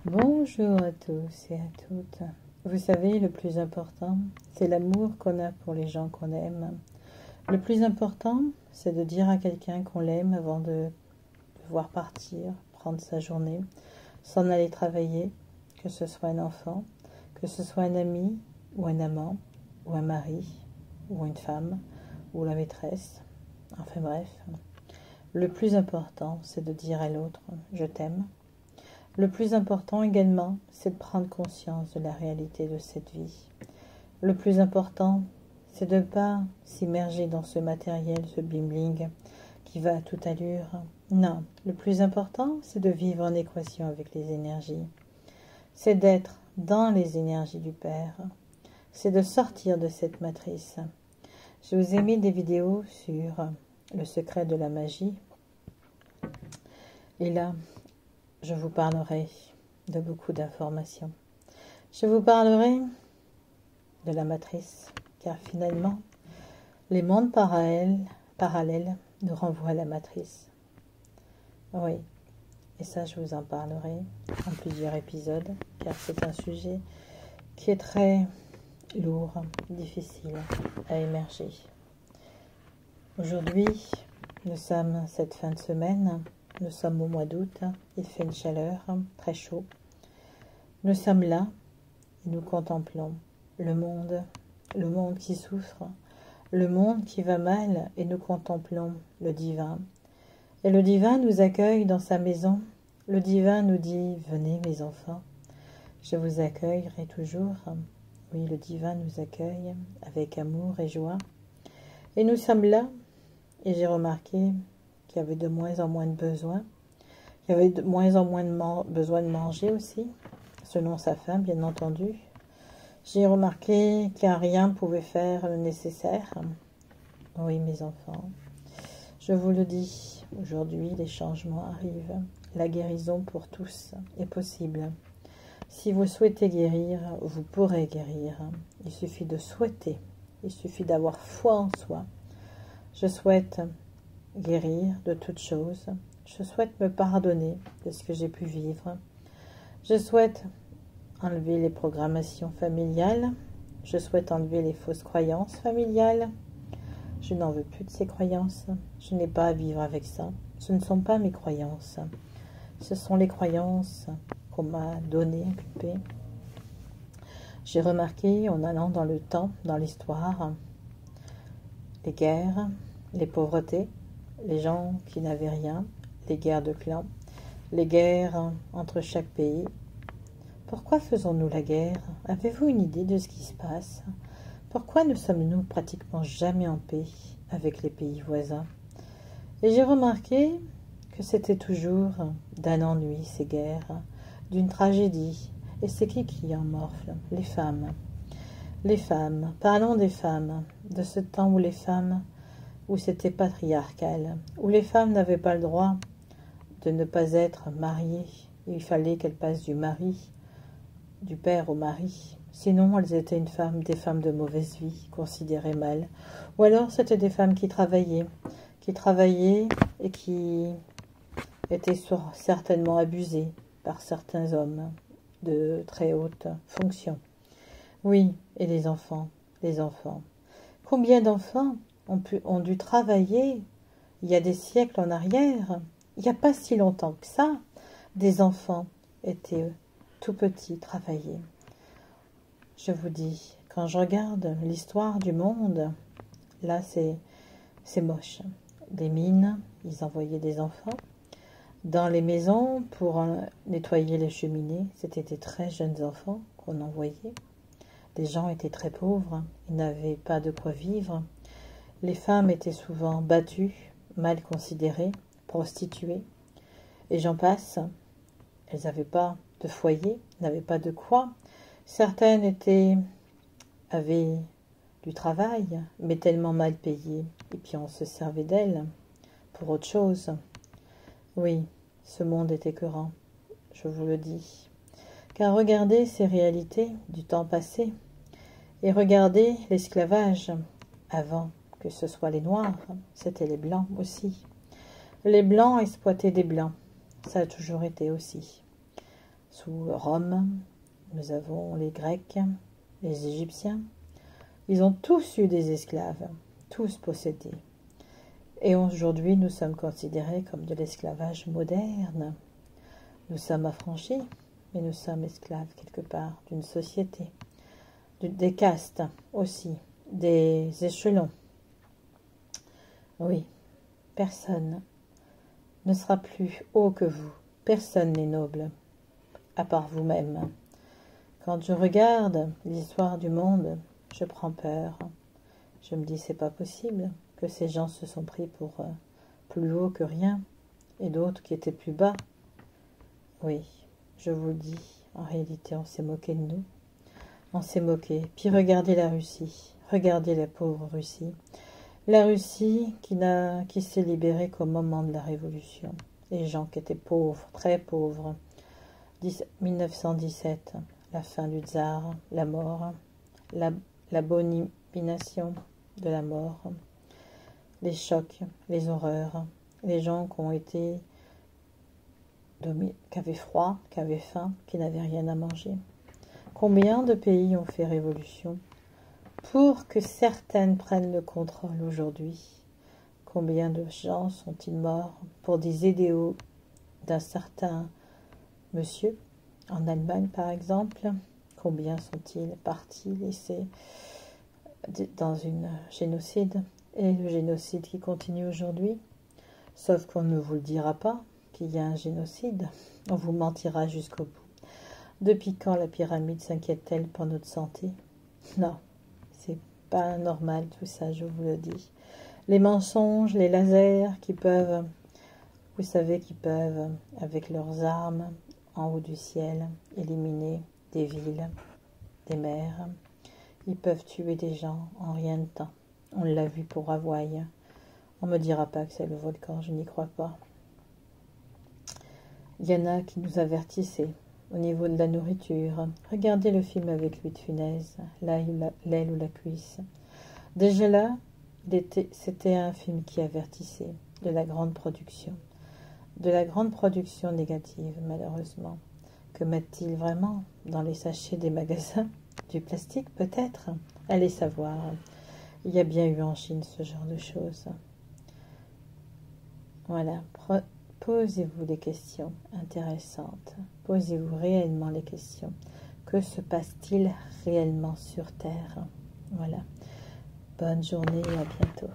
Bonjour à tous et à toutes. Vous savez, le plus important, c'est l'amour qu'on a pour les gens qu'on aime. Le plus important, c'est de dire à quelqu'un qu'on l'aime avant de devoir partir, prendre sa journée, s'en aller travailler, que ce soit un enfant, que ce soit un ami ou un amant, ou un mari, ou une femme, ou la maîtresse. Enfin bref, le plus important, c'est de dire à l'autre « je t'aime ». Le plus important également, c'est de prendre conscience de la réalité de cette vie. Le plus important, c'est de ne pas s'immerger dans ce matériel, ce bling-bling qui va à toute allure. Non, le plus important, c'est de vivre en équation avec les énergies. C'est d'être dans les énergies du Père. C'est de sortir de cette matrice. Je vous ai mis des vidéos sur le secret de la magie. Et là, je vous parlerai de beaucoup d'informations. Je vous parlerai de la matrice, car finalement, les mondes parallèles nous renvoient à la matrice. Oui, et ça, je vous en parlerai en plusieurs épisodes, car c'est un sujet qui est très lourd, difficile à émerger. Aujourd'hui, nous sommes cette fin de semaine. Nous sommes au mois d'août, il fait une chaleur, très chaud. Nous sommes là et nous contemplons le monde qui souffre, le monde qui va mal et nous contemplons le divin. Et le divin nous accueille dans sa maison. Le divin nous dit « Venez mes enfants, je vous accueillerai toujours ». Oui, le divin nous accueille avec amour et joie. Et nous sommes là et j'ai remarqué qu'il y avait de moins en moins de besoins. Il y avait de moins en moins de besoin de manger aussi, selon sa faim, bien entendu. J'ai remarqué qu'un rien pouvait faire le nécessaire. Oui, mes enfants, je vous le dis, aujourd'hui, les changements arrivent. La guérison pour tous est possible. Si vous souhaitez guérir, vous pourrez guérir. Il suffit de souhaiter, il suffit d'avoir foi en soi. Je souhaite guérir de toutes choses. Je souhaite me pardonner de ce que j'ai pu vivre. Je souhaite enlever les programmations familiales. Je souhaite enlever les fausses croyances familiales. Je n'en veux plus de ces croyances. Je n'ai pas à vivre avec ça. Ce ne sont pas mes croyances. Ce sont les croyances qu'on m'a données, inculpées. J'ai remarqué, en allant dans le temps, dans l'histoire, les guerres, les pauvretés, les gens qui n'avaient rien, les guerres de clans, les guerres entre chaque pays. Pourquoi faisons-nous la guerre? Avez-vous une idée de ce qui se passe? Pourquoi ne sommes-nous pratiquement jamais en paix avec les pays voisins? Et j'ai remarqué que c'était toujours d'un ennui, ces guerres, d'une tragédie. Et c'est qui en morfle? Les femmes. Les femmes. Parlons des femmes, de ce temps où c'était patriarcal, où les femmes n'avaient pas le droit de ne pas être mariées. Il fallait qu'elles passent du mari, du père au mari. Sinon, elles étaient des femmes de mauvaise vie, considérées mal. Ou alors, c'était des femmes qui travaillaient et qui étaient certainement abusées par certains hommes de très haute fonction. Oui, et les enfants. Combien d'enfants ont dû travailler il y a des siècles en arrière? Il n'y a pas si longtemps que ça, des enfants étaient tout petits, travaillaient. Je vous dis, quand je regarde l'histoire du monde, là c'est moche. Des mines, ils envoyaient des enfants. Dans les maisons, pour nettoyer les cheminées, c'était des très jeunes enfants qu'on envoyait. Les gens étaient très pauvres, ils n'avaient pas de quoi vivre. Les femmes étaient souvent battues, mal considérées, prostituées. Et j'en passe, elles n'avaient pas de foyer, n'avaient pas de quoi. Certaines avaient du travail, mais tellement mal payées. Et puis on se servait d'elles pour autre chose. Oui, ce monde est écœurant, je vous le dis. Car regardez ces réalités du temps passé, et regardez l'esclavage. Avant que ce soit les Noirs, c'était les Blancs aussi. Les Blancs exploitaient des Blancs, ça a toujours été aussi. Sous Rome, nous avons les Grecs, les Égyptiens. Ils ont tous eu des esclaves, tous possédés. Et aujourd'hui, nous sommes considérés comme de l'esclavage moderne. Nous sommes affranchis, mais nous sommes esclaves quelque part d'une société, des castes aussi, des échelons. Oui, personne ne sera plus haut que vous. Personne n'est noble, à part vous-même. Quand je regarde l'histoire du monde, je prends peur. Je me dis, c'est pas possible que ces gens se sont pris pour plus haut que rien, et d'autres qui étaient plus bas. Oui, je vous le dis, en réalité, on s'est moqué de nous. On s'est moqué. Puis regardez la Russie. Regardez la pauvre Russie. La Russie qui s'est libérée qu'au moment de la Révolution. Les gens qui étaient pauvres, très pauvres. 1917, la fin du tsar, la mort, l'abomination de la mort, les chocs, les horreurs, les gens qui ont été qui avaient froid, qui avaient faim, qui n'avaient rien à manger. Combien de pays ont fait révolution pour que certaines prennent le contrôle aujourd'hui? Combien de gens sont-ils morts pour des idéaux d'un certain monsieur, en Allemagne par exemple? Combien sont-ils partis, laissés dans une génocide? Et le génocide qui continue aujourd'hui, sauf qu'on ne vous le dira pas, qu'il y a un génocide. On vous mentira jusqu'au bout. Depuis quand la pyramide s'inquiète-t-elle pour notre santé? Non, c'est pas normal tout ça, je vous le dis. Les mensonges, les lasers qui peuvent, vous savez, qui peuvent, avec leurs armes, en haut du ciel, éliminer des villes, des mers. Ils peuvent tuer des gens en rien de temps. On l'a vu pour Hawaï. On ne me dira pas que c'est le volcan, je n'y crois pas. Il y en a qui nous avertissaient au niveau de la nourriture. Regardez le film avec Louis de Funès, l'aile ou la cuisse. Déjà là, c'était un film qui avertissait de la grande production. De la grande production négative, malheureusement. Que mettent-ils vraiment dans les sachets des magasins? Du plastique, peut-être? Allez savoir. Il y a bien eu en Chine ce genre de choses. Voilà. Posez-vous des questions intéressantes. Posez-vous réellement les questions. Que se passe-t-il réellement sur Terre? Voilà. Bonne journée et à bientôt.